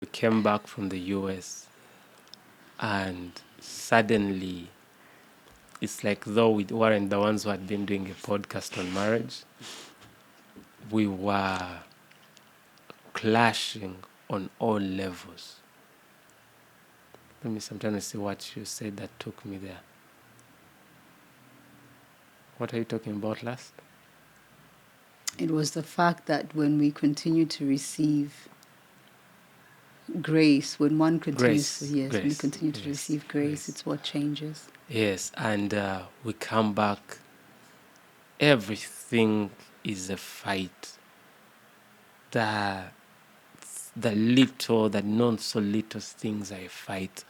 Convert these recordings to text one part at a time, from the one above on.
we came back from the US, and suddenly it's like though we weren't the ones who had been doing a podcast on marriage, we were clashing on all levels. Let me see, I'm trying to see what you said that took me there. What are you talking about last? It was the fact that when we continue to receive grace, when one continues when we continue to receive grace, it's what changes. Yes, and we come back, everything is a fight. The not so little things are a fight.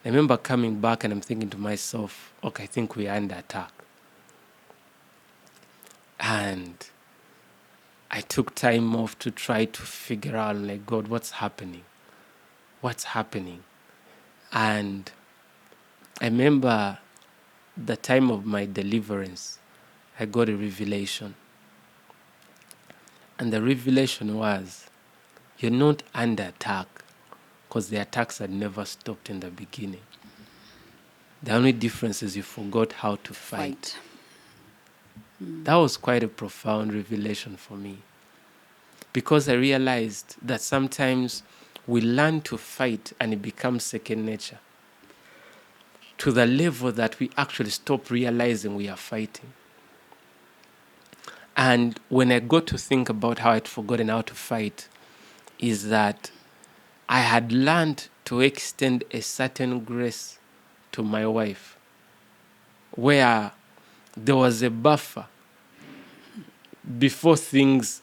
I remember coming back and I'm thinking to myself, okay, I think we're under attack. And I took time off to try to figure out, like, God, what's happening? What's happening? And I remember the time of my deliverance, I got a revelation. And the revelation was, you're not under attack, because the attacks had never stopped in the beginning. The only difference is you forgot how to fight. That was quite a profound revelation for me, because I realized that sometimes we learn to fight and it becomes second nature, to the level that we actually stop realizing we are fighting. And when I got to think about how I'd forgotten how to fight, is that I had learned to extend a certain grace to my wife, where there was a buffer before things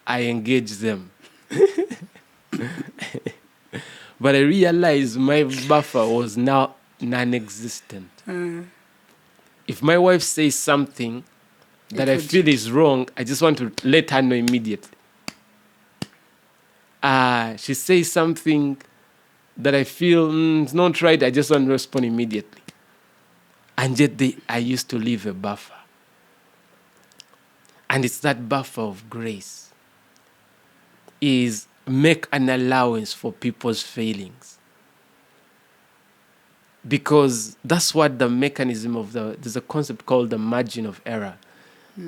I engage them. But I realized my buffer was now non-existent. If my wife says something that I feel is wrong, I just want to let her know immediately. She says something that I feel is not right, I just want to respond immediately. And yet I used to leave a buffer. And it's that buffer of grace, is make an allowance for people's failings. Because that's what the mechanism of there's a concept called the margin of error,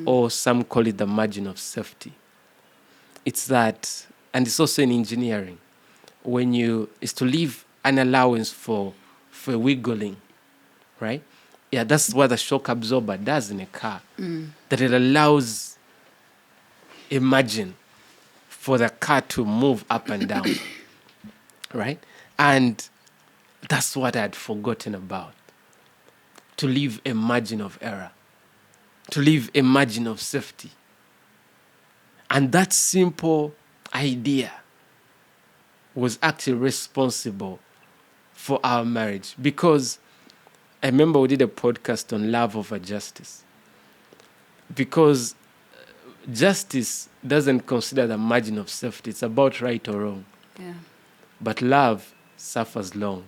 or some call it the margin of safety. It's that, and it's also in engineering, is to leave an allowance for wiggling, right? Yeah, that's what the shock absorber does in a car. That it allows a margin for the car to move up and down, right? And that's what I had forgotten about. To leave a margin of error, to leave a margin of safety. And that simple idea was actually responsible for our marriage, because I remember we did a podcast on love over justice, because justice doesn't consider the margin of safety. It's about right or wrong. Yeah. But love suffers long.